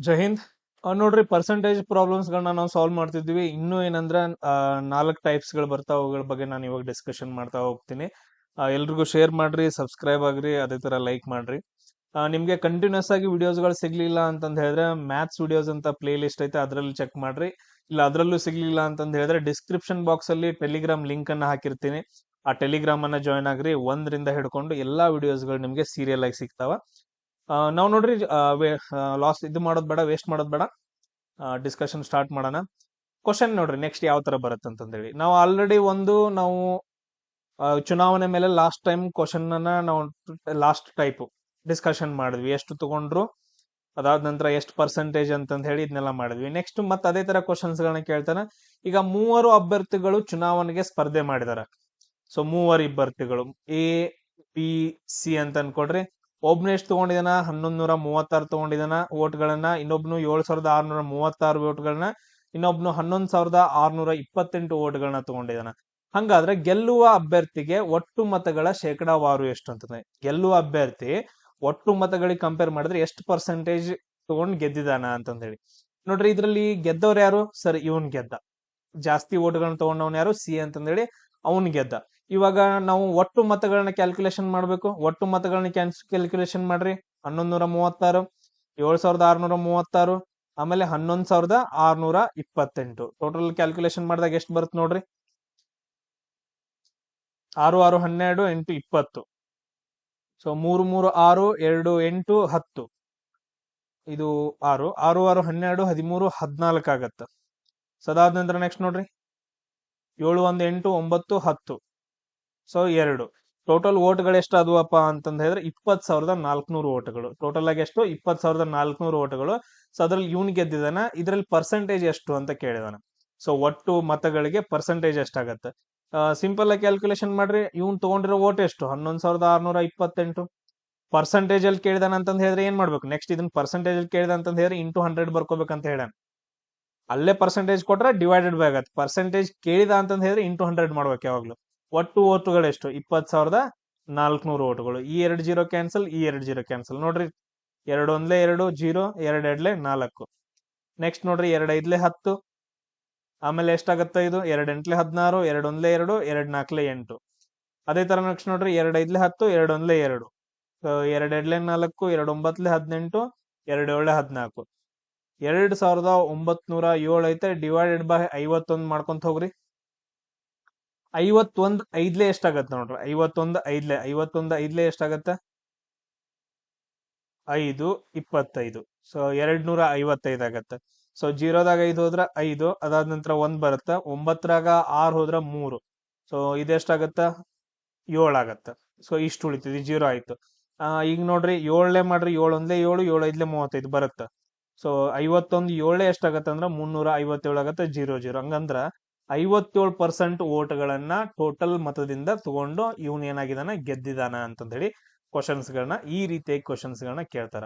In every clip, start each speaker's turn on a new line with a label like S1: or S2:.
S1: ಜೈ ಹಿಂದ್. ನೋಡ್ರಿ, percentage problems ಗಳನ್ನ ನಾವು ಸಾಲ್ವ್ ಮಾಡ್ತಿದ್ವಿ. ಇನ್ನೂ ಏನಂದ್ರೆ 4 ಟೈಪ್ಸ್ ಗಳು ಬರ್ತಾವ. ಅವುಗಳ ಬಗ್ಗೆ ನಾನು ಇವಾಗ ಡಿಸ್ಕಷನ್ ಮಾಡ್ತಾ ಹೋಗ್ತೀನಿ. ಎಲ್ರಿಗೂ ಶೇರ್ ಮಾಡ್ರಿ, ಸಬ್ಸ್ಕ್ರೈಬ್ ಆಗ್ರಿ, ಅದೇ ತರ ಲೈಕ್ ಮಾಡ್ರಿ. ನಿಮ್ಗೆ ಕಂಟಿನ್ಯೂಸ್ ಆಗಿ ವಿಡಿಯೋಸ್ ಗಳು ಸಿಗ್ಲಿಲ್ಲ ಅಂತಂದ್ ಹೇಳಿದ್ರೆ ಮ್ಯಾಥ್ಸ್ ವಿಡಿಯೋಸ್ ಅಂತ ಪ್ಲೇ ಲಿಸ್ಟ್ ಐತೆ, ಅದ್ರಲ್ಲಿ ಚೆಕ್ ಮಾಡ್ರಿ. ಇಲ್ಲ ಅದ್ರಲ್ಲೂ ಸಿಗ್ಲಿಲ್ಲ ಅಂತಂದ್ ಹೇಳಿದ್ರೆ ಡಿಸ್ಕ್ರಿಪ್ಷನ್ ಬಾಕ್ಸ್ ಅಲ್ಲಿ ಟೆಲಿಗ್ರಾಮ್ ಲಿಂಕ್ ಅನ್ನ ಹಾಕಿರ್ತೀನಿ. ಆ ಟೆಲಿಗ್ರಾಮ್ ಅನ್ನ ಜಾಯ್ನ್ ಆಗ್ರಿ. 1ರಿಂದ ಹಿಡ್ಕೊಂಡು ಎಲ್ಲಾ ವಿಡಿಯೋಸ್ ಗಳು ನಿಮ್ಗೆ ಸೀರಿಯಲ್ ಆಗಿ ಸಿಗ್ತಾವ. ನಾವ್ ನೋಡ್ರಿ, ಲಾಸ್ ಇದು ಮಾಡೋದ್ ಬೇಡ, ವೇಸ್ಟ್ ಮಾಡೋದ್ ಬೇಡ. ಡಿಸ್ಕಷನ್ ಸ್ಟಾರ್ಟ್ ಮಾಡೋಣ. ಕ್ವಶನ್ ನೋಡ್ರಿ ನೆಕ್ಸ್ಟ್ ಯಾವ ತರ ಬರುತ್ತೆ ಅಂತಂದೇಳಿ. ನಾವು ಆಲ್ರೆಡಿ ನಾವು ಚುನಾವಣೆ ಮೇಲೆ ಲಾಸ್ಟ್ ಟೈಮ್ ಕ್ವಶನ್ ಅನ್ನ ನಾವು ಲಾಸ್ಟ್ ಟೈಪ್ ಡಿಸ್ಕಷನ್ ಮಾಡಿದ್ವಿ. ಎಷ್ಟು ತಗೊಂಡ್ರು, ಅದಾದ ನಂತರ ಎಷ್ಟು ಪರ್ಸೆಂಟೇಜ್ ಅಂತಂದ್ ಹೇಳಿ ಇದನ್ನೆಲ್ಲ ಮಾಡಿದ್ವಿ. ನೆಕ್ಸ್ಟ್ ಮತ್ತೆ ಅದೇ ತರ ಕ್ವಶನ್ಸ್ ಗಳನ್ನ ಕೇಳ್ತಾನೆ. ಈಗ 3 ಅಭ್ಯರ್ಥಿಗಳು ಚುನಾವಣೆಗೆ ಸ್ಪರ್ಧೆ ಮಾಡಿದಾರೆ. ಸೊ 3 ಅಭ್ಯರ್ಥಿಗಳು ಎ, ಬಿ, ಸಿ ಅಂತ ಅನ್ಕೊಡ್ರಿ. ಒಬ್ನು ಎಷ್ಟು ತಗೊಂಡಿದಾನ? 1136 ತಗೊಂಡಿದಾನ ಓಟ್ಗಳನ್ನ. ಇನ್ನೊಬ್ನು 7636 ಓಟ್ಗಳನ್ನ. ಇನ್ನೊಬ್ನು 11628 ಓಟ್ಗಳನ್ನ ತಗೊಂಡಿದಾನ. ಹಂಗಾದ್ರೆ ಗೆಲ್ಲುವ ಅಭ್ಯರ್ಥಿಗೆ ಒಟ್ಟು ಮತಗಳ ಶೇಕಡಾವಾರು ಎಷ್ಟು ಅಂತಂದ್ರೆ, ಗೆಲ್ಲುವ ಅಭ್ಯರ್ಥಿ ಒಟ್ಟು ಮತಗಳಿಗೆ ಕಂಪೇರ್ ಮಾಡಿದ್ರೆ ಎಷ್ಟು ಪರ್ಸೆಂಟೇಜ್ ತಗೊಂಡ್ ಗೆದ್ದಿದಾನ ಅಂತಂದ್ ಹೇಳಿ ನೋಡ್ರಿ. ಇದ್ರಲ್ಲಿ ಗೆದ್ದವ್ರು ಯಾರು? ಸರಿ, ಇವನ್ ಗೆದ್ದ. ಜಾಸ್ತಿ ಓಟ್ಗಳನ್ನ ತಗೊಂಡವನ್ ಯಾರು? ಸಿ ಅಂತಂದೇಳಿ ಅವನ್ ಗೆದ್ದ. ಇವಾಗ ನಾವು ಒಟ್ಟು ಮತಗಳನ್ನ ಕ್ಯಾಲ್ಕುಲೇಷನ್ ಮಾಡ್ಬೇಕು. ಒಟ್ಟು ಮತಗಳನ್ನ ಕ್ಯಾಲ್ಕುಲೇಷನ್ ಮಾಡ್ರಿ. 1136, 7636, ಆಮೇಲೆ 11628. ಟೋಟಲ್ ಕ್ಯಾಲ್ಕುಲೇಷನ್ ಮಾಡಿದಾಗ ಎಷ್ಟು ಬರುತ್ತೆ ನೋಡ್ರಿ. 6 6 12 8 20. ಸೊ 3 3 6 2 8 10. ಇದು 6 6 6 12 13 14 ಆಗತ್ತ. ಸೊ ಅದಾದ ನಂತರ ನೆಕ್ಸ್ಟ್ ನೋಡ್ರಿ, 7 1 8 9 10. ಸೊ 2. ಟೋಟಲ್ ಓಟ್ಗಳು ಎಷ್ಟು ಆದ್ವಪ್ಪ ಅಂತಂದ್ ಹೇಳಿದ್ರೆ 20,400 ಓಟ್ಗಳು. ಟೋಟಲ್ ಆಗಿ ಎಷ್ಟು? 20,400 ಓಟ್ಗಳು. ಸೊ ಅದ್ರಲ್ಲಿ ಇವ್ನ್ ಗೆದ್ದಿದಾನ. ಇದ್ರಲ್ಲಿ ಪರ್ಸೆಂಟೇಜ್ ಎಷ್ಟು ಅಂತ ಕೇಳಿದಾನ. ಸೊ ಒಟ್ಟು ಮತಗಳಿಗೆ ಪರ್ಸೆಂಟೇಜ್ ಎಷ್ಟಾಗತ್ತೆ? ಸಿಂಪಲ್ ಆಗಿ ಕ್ಯಾಲ್ಕುಲೇಷನ್ ಮಾಡ್ರಿ. ಇವ್ನ್ ತಗೊಂಡಿರೋ ಓಟ್ ಎಷ್ಟು? 11,628. ಪರ್ಸೆಂಟೇಜ್ ಅಲ್ಲಿ ಕೇಳಿದಾನ ಅಂತಂದ್ ಹೇಳಿದ್ರೆ ಏನ್ ಮಾಡ್ಬೇಕು? ನೆಕ್ಸ್ಟ್ ಇದನ್ನ ಪರ್ಸೆಂಟೇಜ್ ಅಲ್ಲಿ ಕೇಳಿದ ಅಂತಂದ್ ಹೇಳಿದ್ರೆ ಇಂಟು 100 ಬರ್ಕೋಬೇಕಂತ ಹೇಳಾನ. ಅಲ್ಲೇ ಪರ್ಸೆಂಟೇಜ್ ಕೊಟ್ರೆ ಡಿವೈಡೆಡ್ ಬೈ ಆಗತ್ತೆ. ಪರ್ಸೆಂಟೇಜ್ ಕೇಳಿದ ಅಂತಂದ್ ಹೇಳಿದ್ರೆ ಇಂಟು 100 ಮಾಡ್ಬೇಕು ಯಾವಾಗ್ಲೂ. ಒಟ್ಟು ಓಟುಗಳು ಎಷ್ಟು? 20,400 ಓಟುಗಳು. ಈ 2 ಜೀರೋ ಕ್ಯಾನ್ಸಲ್, ಈ 2 ಜೀರೋ ಕ್ಯಾನ್ಸಲ್. ನೋಡ್ರಿ, 2 1 2 ಜೀರೋ, 2 2 4. ನೆಕ್ಸ್ಟ್ ನೋಡ್ರಿ, 2 5 10. ಆಮೇಲೆ ಎಷ್ಟಾಗತ್ತ ಇದು? 2 8 16, 2 1 2, 2 4 8. ಅದೇ ತರ ನೆಕ್ಸ್ಟ್ ನೋಡ್ರಿ, 2 5 10, 2 1 2, 2 2 4, 2 9 18, 2 7 14. 2907 ಐತೆ. ಡಿವೈಡೆಡ್ ಬೈ 51 ಮಾಡ್ಕೊಂತ ಹೋಗ್ರಿ. 51 5 ಎಷ್ಟಾಗತ್ತೆ ನೋಡ್ರಿ. 51 5 51 5 ಎಷ್ಟಾಗತ್ತೆ? 5 25. ಸೊ 255 ಆಗತ್ತೆ. ಸೊ ಜೀರೋದಾಗ 5 ಹೋದ್ರ 5, ಅದಾದ ನಂತರ 1 ಬರುತ್ತ. 9ರಾಗ 6 ಹೋದ್ರ 3. ಸೊ ಇದೆಷ್ಟಾಗತ್ತ? 7 ಆಗತ್ತ. ಸೊ ಇಷ್ಟು ಉಳಿತದೆ, ಜೀರೋ ಆಯ್ತು. ಈಗ ನೋಡ್ರಿ, 7 ಮಾಡ್ರಿ. 7 1 7, 7 5 35 ಬರುತ್ತ. ಸೊ 51 7 ಎಷ್ಟಾಗತ್ತ ಅಂದ್ರ 357 ಆಗತ್ತೆ. 0 0. ಹಂಗಂದ್ರ 57% ಓಟ್ಗಳನ್ನ ಟೋಟಲ್ ಮತದಿಂದ ತಗೊಂಡು ಇವನ್ ಏನಾಗಿದಾನ? ಗೆದ್ದಿದಾನ ಅಂತಂದ್ ಹೇಳಿ ಕ್ವಶನ್ಸ್ ಗಳನ್ನ ಈ ರೀತಿಯಾಗಿ ಕ್ವಶನ್ಸ್ ಗಳನ್ನ ಕೇಳ್ತಾರ.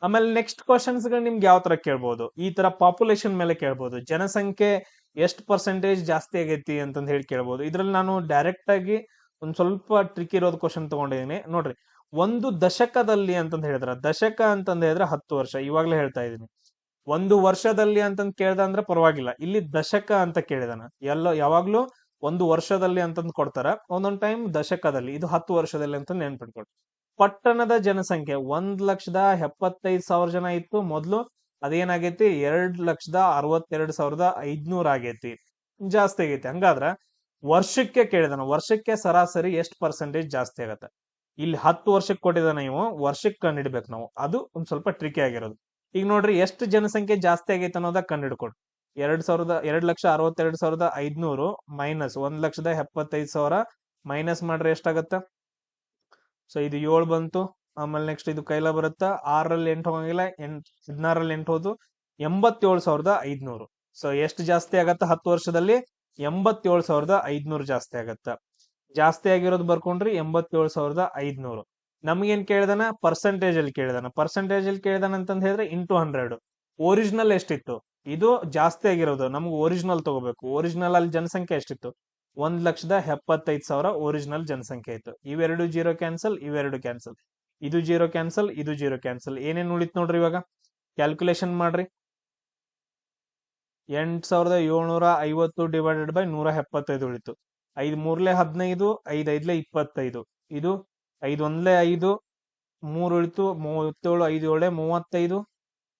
S1: ಆಮೇಲೆ ನೆಕ್ಸ್ಟ್ ಕ್ವಶನ್ಸ್ ಗಳು ನಿಮ್ಗೆ ಯಾವ ತರ ಕೇಳ್ಬೋದು? ಈ ತರ ಪಾಪ್ಯುಲೇಷನ್ ಮೇಲೆ ಕೇಳ್ಬೋದು. ಜನಸಂಖ್ಯೆ ಎಷ್ಟು ಪರ್ಸೆಂಟೇಜ್ ಜಾಸ್ತಿ ಆಗೈತಿ ಅಂತಂದ್ ಹೇಳಿ ಕೇಳ್ಬೋದು. ಇದ್ರಲ್ಲಿ ನಾನು ಡೈರೆಕ್ಟ್ ಆಗಿ ಒಂದ್ ಸ್ವಲ್ಪ ಟ್ರಿಕ್ ಇರೋದು ಕ್ವಶನ್ ತಗೊಂಡಿದ್ದೀನಿ ನೋಡ್ರಿ. ಒಂದು ದಶಕದಲ್ಲಿ ಅಂತಂದ್ ಹೇಳಿದ್ರ, ದಶಕ ಅಂತಂದ್ ಹೇಳಿದ್ರೆ 10 ವರ್ಷ. ಇವಾಗ್ಲೇ ಹೇಳ್ತಾ ಇದೀನಿ. ಒಂದು ವರ್ಷದಲ್ಲಿ ಅಂತಂದ್ ಕೇಳ್ದ ಅಂದ್ರೆ ಪರವಾಗಿಲ್ಲ. ಇಲ್ಲಿ ದಶಕ ಅಂತ ಕೇಳಿದಾನ. ಯಾವಾಗ್ಲೂ ಒಂದು ವರ್ಷದಲ್ಲಿ ಅಂತಂದ್ ಕೊಡ್ತಾರ, ಒಂದೊಂದ್ ಟೈಮ್ ದಶಕದಲ್ಲಿ. ಇದು 10 ವರ್ಷದಲ್ಲಿ ಅಂತ ನೆನ್ಪಿಟ್ಕೊಳ್ರಿ. ಪಟ್ಟಣದ ಜನಸಂಖ್ಯೆ 1,75,000 ಜನ ಇತ್ತು ಮೊದ್ಲು. ಅದೇನಾಗೈತಿ? 2,62,500 ಆಗೈತಿ. ಜಾಸ್ತಿ ಆಗೈತಿ. ಹಂಗಾದ್ರ ವರ್ಷಕ್ಕೆ ಕೇಳಿದಾನ. ವರ್ಷಕ್ಕೆ ಸರಾಸರಿ ಎಷ್ಟು ಪರ್ಸೆಂಟೇಜ್ ಜಾಸ್ತಿ ಆಗತ್ತೆ? ಇಲ್ಲಿ 10 ವರ್ಷಕ್ಕೆ ಕೊಟ್ಟಿದಾನ ಇವು. ವರ್ಷಕ್ಕೆ ಕಂಡಿಡ್ಬೇಕು ನಾವು. ಅದು ಒಂದ್ ಸ್ವಲ್ಪ ಟ್ರಿಕಿ ಆಗಿರೋದು. ಈಗ ನೋಡ್ರಿ, ಎಷ್ಟು ಜನಸಂಖ್ಯೆ ಜಾಸ್ತಿ ಆಗೈತೆ ಅನ್ನೋದ ಕಂಡಿಡ್ಕೊಡ್ರಿ. 2,62,500 ಮೈನಸ್ 1,75,000 ಮೈನಸ್ ಮಾಡ್ರಿ ಎಷ್ಟಾಗತ್ತ? ಸೊ ಇದು 7 ಬಂತು. ಆಮೇಲೆ ನೆಕ್ಸ್ಟ್ ಇದು ಕೈಲ ಬರುತ್ತ. 6ರಲ್ಲಿ 8 ಹೋಗಂಗಿಲ್ಲ. 16ರಲ್ಲಿ 8 ಹೋದು 87,500. ಸೊ ಎಷ್ಟು ಜಾಸ್ತಿ ಆಗತ್ತ 10 ವರ್ಷದಲ್ಲಿ? 87,500 ಜಾಸ್ತಿ ಆಗತ್ತ. ಜಾಸ್ತಿ ಆಗಿರೋದು ಬರ್ಕೊಂಡ್ರಿ 87,500. ನಮ್ಗೇನ್ ಕೇಳಿದಾನ? ಪರ್ಸೆಂಟೇಜ್ ಅಲ್ಲಿ ಕೇಳಿದಾನ. ಪರ್ಸೆಂಟೇಜ್ ಅಲ್ಲಿ ಕೇಳಿದಾನ ಅಂತಂದ್ ಹೇಳಿದ್ರೆ ಇಂಟು 100. ಒರಿಜಿನಲ್ ಎಷ್ಟಿತ್ತು? ಇದು ಜಾಸ್ತಿ ಆಗಿರೋದು. ನಮ್ಗೆ ಒರಿಜಿನಲ್ ತಗೋಬೇಕು. ಒರಿಜಿನಲ್ ಅಲ್ಲಿ ಜನಸಂಖ್ಯೆ ಎಷ್ಟಿತ್ತು? 1,75,000 ಒರಿಜಿನಲ್ ಜನಸಂಖ್ಯೆ ಇತ್ತು. ಇವೆರಡು ಜೀರೋ ಕ್ಯಾನ್ಸಲ್, ಇವೆರಡು ಕ್ಯಾನ್ಸಲ್. ಇದು 0 ಕ್ಯಾನ್ಸಲ್, ಇದು 0 ಕ್ಯಾನ್ಸಲ್. ಏನೇನ್ ಉಳಿತು ನೋಡ್ರಿ ಇವಾಗ ಕ್ಯಾಲ್ಕುಲೇಷನ್ ಮಾಡ್ರಿ. 8750 ಡಿವೈಡೆಡ್ ಬೈ 175 ಉಳಿತು. 5 3 15, 5 5 25, ಇದು 5 1 5, 3 ಉಳಿತು 37, 5 7 35,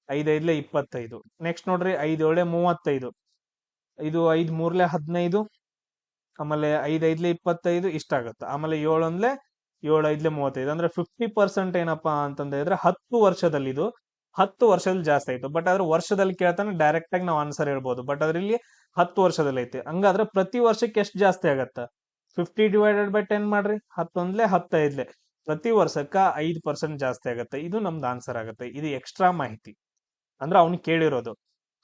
S1: 5 5 25. ನೆಕ್ಸ್ಟ್ ನೋಡ್ರಿ 5 7 35, ಇದು 5 3 15, ಆಮೇಲೆ 5 5 25 ಇಷ್ಟ ಆಗುತ್ತೆ. ಆಮೇಲೆ 7 1 7 5 35, ಅಂದ್ರೆ 50% ಏನಪ್ಪಾ ಅಂತಂದ ಹೇಳಿದ್ರೆ 10 ವರ್ಷದಲ್ಲಿ ಇದು 10 ವರ್ಷದಲ್ಲಿ ಜಾಸ್ತಿ ಆಯ್ತು. ಬಟ್ ಅದ್ರ ವರ್ಷದಲ್ಲಿ ಕೇಳ್ತಾನೆ ಡೈರೆಕ್ಟ್ ಆಗಿ ನಾವು ಆನ್ಸರ್ ಹೇಳ್ಬೋದು. ಬಟ್ ಅದ್ರಲ್ಲಿ 10 ವರ್ಷದಲ್ಲಿ ಐತಿ. ಹಂಗಾದ್ರೆ ಪ್ರತಿ ವರ್ಷಕ್ಕೆ ಎಷ್ಟು ಜಾಸ್ತಿ ಆಗತ್ತ? 50 ಡಿವೈಡೆಡ್ ಬೈ 10 ಮಾಡ್ರಿ. 10 1 15, ಪ್ರತಿ ವರ್ಷಕ್ಕ 5% ಜಾಸ್ತಿ ಆಗತ್ತೆ. ಇದು ನಮ್ದು ಆನ್ಸರ್ ಆಗತ್ತೆ. ಇದು ಎಕ್ಸ್ಟ್ರಾ ಮಾಹಿತಿ ಅಂದ್ರೆ ಅವ್ನು ಕೇಳಿರೋದು.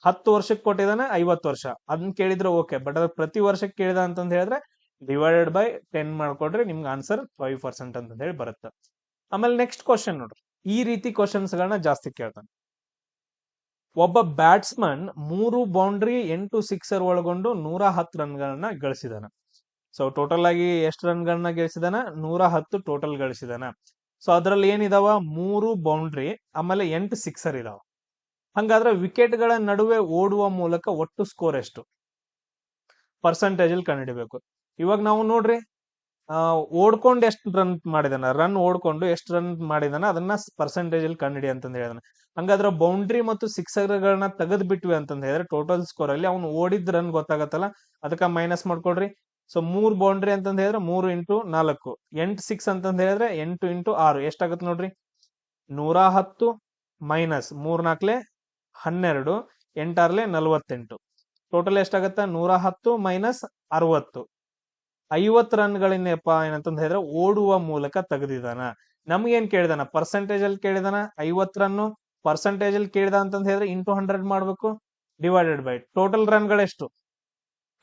S1: 10 ವರ್ಷಕ್ಕೆ ಕೊಟ್ಟಿದ್ದಾನೆ 50 ವರ್ಷ, ಅದನ್ನ ಕೇಳಿದ್ರೆ ಓಕೆ. ಬಟ್ ಅದ್ರ ಪ್ರತಿ ವರ್ಷಕ್ಕೆ ಕೇಳಿದ ಅಂತಂದ್ ಹೇಳಿದ್ರೆ ಡಿವೈಡೆಡ್ ಬೈ 10 ಮಾಡ್ಕೊಡ್ರಿ, ನಿಮ್ಗೆ ಆನ್ಸರ್ 5% ಅಂತ ಹೇಳಿ ಬರುತ್ತೆ. ಆಮೇಲೆ ನೆಕ್ಸ್ಟ್ ಕ್ವಶನ್ ನೋಡ್ರಿ, ಈ ರೀತಿ ಕ್ವಶನ್ಸ್ ಗಳನ್ನ ಜಾಸ್ತಿ ಕೇಳ್ತಾನೆ. ಒಬ್ಬ ಬ್ಯಾಟ್ಸ್ಮನ್ 3 ಬೌಂಡ್ರಿ 8 ಸಿಕ್ಸರ್ ಒಳಗೊಂಡು 110 ರನ್ಗಳನ್ನ ಗಳಿಸಿದಾನ. ಸೊ ಟೋಟಲ್ ಆಗಿ ಎಷ್ಟು ರನ್ಗಳನ್ನ ಗಳಿಸಿದಾನ? 110 ಟೋಟಲ್ ಗಳಿಸಿದಾನ. ಸೊ ಅದ್ರಲ್ಲಿ ಏನಿದಾವ? 3 ಬೌಂಡ್ರಿ ಆಮೇಲೆ 8 ಸಿಕ್ಸರ್ ಇದಾವ. ಹಂಗಾದ್ರೆ ವಿಕೆಟ್ ಗಳ ನಡುವೆ ಓಡುವ ಮೂಲಕ ಒಟ್ಟು ಸ್ಕೋರ್ ಎಷ್ಟು? ಪರ್ಸೆಂಟೇಜ್ ಅಲ್ಲಿ ಕಂಡುಹಿಡಿಬೇಕು. ಇವಾಗ ನಾವು ನೋಡ್ರಿ, ಓಡ್ಕೊಂಡು ಎಷ್ಟು ರನ್ ಮಾಡಿದಾನ, ರನ್ ಓಡ್ಕೊಂಡು ಎಷ್ಟು ರನ್ ಮಾಡಿದಾನ ಅದನ್ನ ಪರ್ಸೆಂಟೇಜ್ ಅಲ್ಲಿ ಕಂಡುಹಿಡಿ ಅಂತಂದ್ ಹೇಳಿದಾನೆ. ಹಂಗಾದ್ರೆ ಬೌಂಡ್ರಿ ಮತ್ತು ಸಿಕ್ಸರ್ ಗಳನ್ನ ತೆಗೆದ್ ಬಿಟ್ವಿ ಅಂತಂದ್ ಹೇಳಿದ್ರೆ ಟೋಟಲ್ ಸ್ಕೋರ್ ಅಲ್ಲಿ ಅವ್ನು ಓಡಿದ ರನ್ ಗೊತ್ತಾಗತ್ತಲ್ಲ, ಅದಕ್ಕ ಮೈನಸ್ ಮಾಡ್ಕೊಡ್ರಿ. ಸೊ 3 ಬೌಂಡ್ರಿ ಅಂತಂದ್ ಹೇಳಿದ್ರೆ 3 ಇಂಟು 4, 8 ಸಿಕ್ಸ್ ಅಂತಂದ್ ಹೇಳಿದ್ರೆ 8 ಇಂಟು 6 ಎಷ್ಟಾಗತ್ತೆ ನೋಡ್ರಿ? 110 ಮೈನಸ್ 3 4 12, 8 6 48, ಟೋಟಲ್ ಎಷ್ಟಾಗತ್ತ? 110 ಮೈನಸ್ 60, 50 ರನ್ಗಳಿಂದಪ್ಪ ಏನಂತಂದ್ ಹೇಳಿದ್ರೆ ಓಡುವ ಮೂಲಕ ತೆಗೆದಿದಾನ. ನಮ್ಗೇನ್ ಕೇಳಿದಾನ? ಪರ್ಸೆಂಟೇಜ್ ಅಲ್ಲಿ ಕೇಳಿದಾನ. 50 ರನ್ ಪರ್ಸೆಂಟೇಜ್ ಅಲ್ಲಿ ಕೇಳಿದ ಅಂತಂದ್ ಹೇಳಿದ್ರೆ ಇಂಟು 100 ಮಾಡ್ಬೇಕು, ಡಿವೈಡೆಡ್ ಬೈ ಟೋಟಲ್ ರನ್ಗಳೆಷ್ಟು?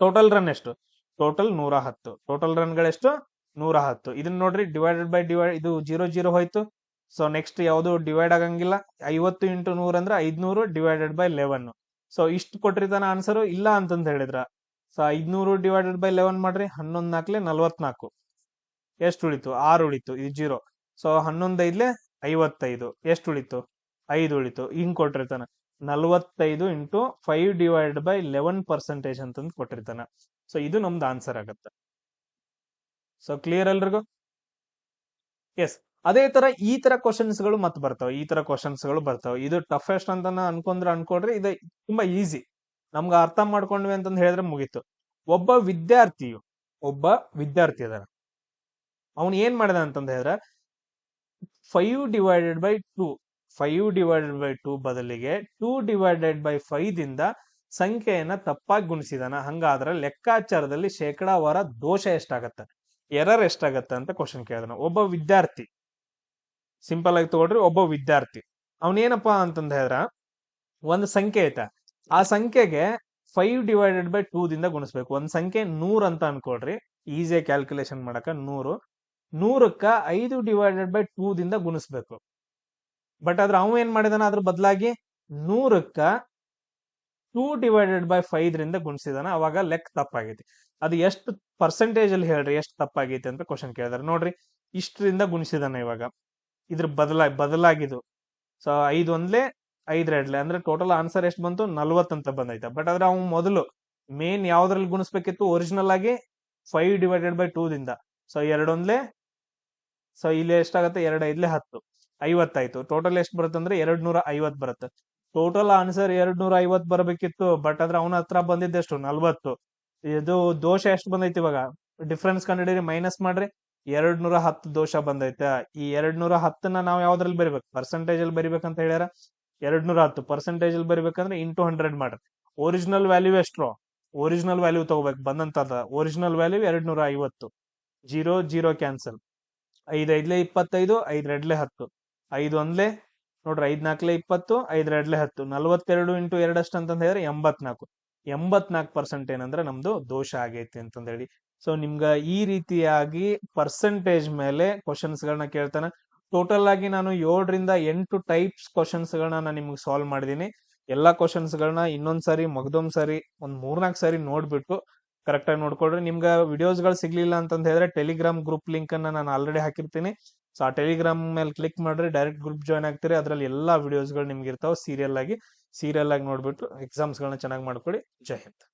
S1: ಟೋಟಲ್ ರನ್ ಎಷ್ಟು? ಟೋಟಲ್ 110. ಟೋಟಲ್ ರನ್ಗಳೆಷ್ಟು? 110. ಇದನ್ನ ನೋಡ್ರಿ, ಡಿವೈಡೆಡ್ ಬೈ ಇದು 0 0 ಹೋಯ್ತು. ಸೊ ನೆಕ್ಸ್ಟ್ ಯಾವುದು ಡಿವೈಡ್ ಆಗಂಗಿಲ್ಲ. 50 ಇಂಟು 100 ಅಂದ್ರೆ 500 ಡಿವೈಡೆಡ್ ಬೈ 11. ಸೊ ಇಷ್ಟು ಕೊಟ್ಟಿರ್ತಾನ ಆನ್ಸರ್ ಇಲ್ಲ ಅಂತಂದ್ ಹೇಳಿದ್ರ. ಸೊ 500 ಡಿವೈಡೆಡ್ ಬೈ 11 ಮಾಡ್ರಿ. 11 4 44, ಎಷ್ಟು ಉಳಿತು? 6 ಉಳಿತು, ಇದು 0. ಸೊ 11 5 55, ಎಷ್ಟು ಉಳಿತು? 5 ಉಳಿತು. ಹಿಂಗ್ ಕೊಟ್ಟಿರ್ತಾನ. 45 ಇಂಟು 5 ಡಿವೈಡೆಡ್ ಬೈ 11% ಅಂತಂದು ಕೊಟ್ಟಿರ್ತಾನ. ಸೊ ಇದು ನಮ್ದು ಆನ್ಸರ್ ಆಗತ್ತೆ. ಸೊ ಕ್ಲಿಯರ್ ಎಲ್ರಿಗೂ? ಎಸ್. ಅದೇ ತರ ಈ ತರ ಕ್ವಶನ್ಸ್ ಗಳು ಮತ್ತೆ ಬರ್ತಾವ. ಈ ತರ ಕ್ವಶನ್ಸ್ ಗಳು ಬರ್ತಾವ. ಇದು ಟಫೆಸ್ಟ್ ಅಂತ ಅನ್ಕೊಂಡ್ರಿ ಇದು ತುಂಬಾ ಈಸಿ. ನಮ್ಗೆ ಅರ್ಥ ಮಾಡ್ಕೊಂಡ್ವಿ ಅಂತಂದ್ ಹೇಳಿದ್ರೆ ಮುಗೀತು. ಒಬ್ಬ ವಿದ್ಯಾರ್ಥಿ ಅದಾನ. ಅವನು ಏನ್ ಮಾಡಿದ ಅಂತಂದ್ ಹೇಳಿದ್ರೆ 5 ಡಿವೈಡೆಡ್ ಬೈ 2 ಬದಲಿಗೆ 2 ಡಿವೈಡೆಡ್ ಬೈ 5 ದಿಂದ ಸಂಖ್ಯೆಯನ್ನ ತಪ್ಪಾಗಿ ಗುಣಿಸಿದಾನ. ಹಂಗಾದ್ರೆ ಲೆಕ್ಕಾಚಾರದಲ್ಲಿ ಶೇಕಡಾವಾರ ದೋಷ ಎಷ್ಟಾಗತ್ತ, ಎರರ್ ಎಷ್ಟಾಗತ್ತ ಅಂತ ಕ್ವಶನ್ ಕೇಳಿದಾನ. ಒಬ್ಬ ವಿದ್ಯಾರ್ಥಿ, ಸಿಂಪಲ್ ಆಗಿ ತಗೊಳ್ರಿ, ಒಬ್ಬ ವಿದ್ಯಾರ್ಥಿ ಅವನೇನಪ್ಪಾ ಅಂತಂದ ಹೇಳಿದ್ರ ಒಂದು ಸಂಖ್ಯೆ ಐತ, ಆ ಸಂಖ್ಯೆಗೆ 5 ಡಿವೈಡೆಡ್ ಬೈ 2 ದಿಂದ ಗುಣಿಸ್ಬೇಕು. ಒಂದ್ ಸಂಖ್ಯೆ 100 ಅಂತ ಅನ್ಕೊಳ್ರಿ, ಈಸಿಯಾಗಿ ಕ್ಯಾಲ್ಕುಲೇಷನ್ ಮಾಡಕ 100ಕ್ಕ 5 ಡಿವೈಡೆಡ್ ಬೈ 2 ದಿಂದ ಗುಣಿಸ್ಬೇಕು. ಬಟ್ ಆದ್ರೆ ಅವ ಏನ್ ಮಾಡಿದಾನ, ಅದ್ರ ಬದಲಾಗಿ 100ಕ್ಕ 2 ಡಿವೈಡೆಡ್ ಬೈ 5 ರಿಂದ ಗುಣಿಸಿದಾನ. ಅವಾಗ ಲೆಕ್ಕ ತಪ್ಪಾಗೈತಿ. ಅದು ಎಷ್ಟು ಪರ್ಸೆಂಟೇಜ್ ಅಲ್ಲಿ ಹೇಳ್ರಿ ಎಷ್ಟು ತಪ್ಪಾಗೈತಿ ಅಂತ ಕ್ವಶನ್ ಕೇಳಿದಾರೆ. ನೋಡ್ರಿ, ಇಷ್ಟರಿಂದ ಗುಣಿಸಿದಾನ. ಇವಾಗ ಇದ್ರ ಬದಲಾಗಿದ್ದು. ಸೊ 5 1 5 2 ಅಂದ್ರೆ ಟೋಟಲ್ ಆನ್ಸರ್ ಎಷ್ಟು ಬಂತು? 40 ಅಂತ ಬಂದೈತೆ. ಬಟ್ ಆದ್ರೆ ಅವ್ನು ಮೊದಲು ಮೇನ್ ಯಾವ್ದ್ರಲ್ಲಿ ಗುಣಿಸ್ಬೇಕಿತ್ತು? ಒರಿಜಿನಲ್ ಆಗಿ 5 ಡಿವೈಡೆಡ್ ಬೈ 2 ದಿಂದ. ಸೊ 2 1 ಸೊ ಇಲ್ಲಿ ಎಷ್ಟಾಗತ್ತೆ? 2 5 10, 50 ಆಯ್ತು. ಟೋಟಲ್ ಎಷ್ಟು ಬರುತ್ತೆ ಅಂದ್ರೆ 250 ಬರುತ್ತೆ. ಟೋಟಲ್ ಆನ್ಸರ್ 250 ಬರಬೇಕಿತ್ತು. ಬಟ್ ಆದ್ರೆ ಅವನ ಹತ್ರ ಬಂದಿದ್ದೆಷ್ಟು? 40. ಇದು ದೋಷ ಎಷ್ಟು ಬಂದೈತಿ? ಇವಾಗ ಡಿಫ್ರೆನ್ಸ್ ಕಂಡಿಡಿ, ಮೈನಸ್ ಮಾಡ್ರಿ. 210 ದೋಷ ಬಂದೈತೆ. ಈ 210ನ ನಾವು ಯಾವ್ದ್ರಲ್ಲಿ ಬರಿಬೇಕು? ಪರ್ಸೆಂಟೇಜ್ ಅಲ್ಲಿ ಬರಿಬೇಕಂತ ಹೇಳ್ಯಾರ. 210 ಪರ್ಸೆಂಟೇಜ್ ಅಲ್ಲಿ ಬರಿಬೇಕಂದ್ರೆ ಇಂಟು 100 ಮಾಡ್ರಿ. ಒರಿಜಿನಲ್ ವ್ಯಾಲ್ಯೂ ಎಷ್ಟು? ಒರಿಜಿನಲ್ ವ್ಯಾಲ್ಯೂ ತಗೋಬೇಕು ಬಂದಂತದ. Original value 250. 0 0 ಕ್ಯಾನ್ಸಲ್. 5 5 25, 5 2 10, 5 1 ನೋಡ್ರಿ, 5 4 20, 5 2 10, 42 ಇಂಟು 2 ಅಷ್ಟು ಅಂತಂದ ಹೇಳಿದ್ರೆ 84% ಏನಂದ್ರೆ ನಮ್ದು ದೋಷ ಆಗೈತಿ ಅಂತಂದ ಹೇಳಿ. ಸೊ ನಿಮ್ಗ ಈ ರೀತಿಯಾಗಿ ಪರ್ಸೆಂಟೇಜ್ ಮೇಲೆ ಕ್ವಶನ್ಸ್ ಗಳನ್ನ ಕೇಳ್ತಾನ. ಟೋಟಲ್ ಆಗಿ ನಾನು 7 ರಿಂದ 8 ಟೈಪ್ಸ್ ಕ್ವಶನ್ಸ್ ಗಳನ್ನ ನಾನು ನಿಮ್ಗೆ ಸಾಲ್ವ್ ಮಾಡಿದೀನಿ. ಎಲ್ಲಾ ಕ್ವಶನ್ಸ್ ಗಳನ್ನ ಇನ್ನೊಂದ್ಸರಿ ಮಗದೊಂದ್ ಸರಿ ಒಂದ್ 3-4 ಸಾರಿ ನೋಡ್ಬಿಟ್ಟು ಕರೆಕ್ಟ್ ಆಗಿ ನೋಡ್ಕೊಡ್ರಿ. ನಿಮ್ಗೆ ವಿಡಿಯೋಸ್ ಗಳು ಸಿಗ್ಲಿಲ್ಲ ಅಂತಂದ ಹೇಳಿದ್ರೆ ಟೆಲಿಗ್ರಾಮ್ ಗ್ರೂಪ್ ಲಿಂಕ್ ಅನ್ನ ನಾನು ಆಲ್ರೆಡಿ ಹಾಕಿರ್ತೀನಿ. ಸೊ ಆ ಟೆಲಿಗ್ರಾಮ್ ಮೇಲೆ ಕ್ಲಿಕ್ ಮಾಡ್ರಿ, ಡೈರೆಕ್ಟ್ ಗ್ರೂಪ್ ಜಾಯ್ನ್ ಆಗ್ತೀರಿ. ಅದರಲ್ಲಿ ಎಲ್ಲಾ ವಿಡಿಯೋಸ್ಗಳು ನಿಮ್ಗೆ ಇರ್ತಾವೆ, ಸೀರಿಯಲ್ ಆಗಿ ನೋಡ್ಬಿಟ್ಟು ಎಕ್ಸಾಮ್ಸ್ಗಳನ್ನ ಚೆನ್ನಾಗಿ ಮಾಡ್ಕೊಳ್ಳಿ. ಜೈ ಹಿಂದ್.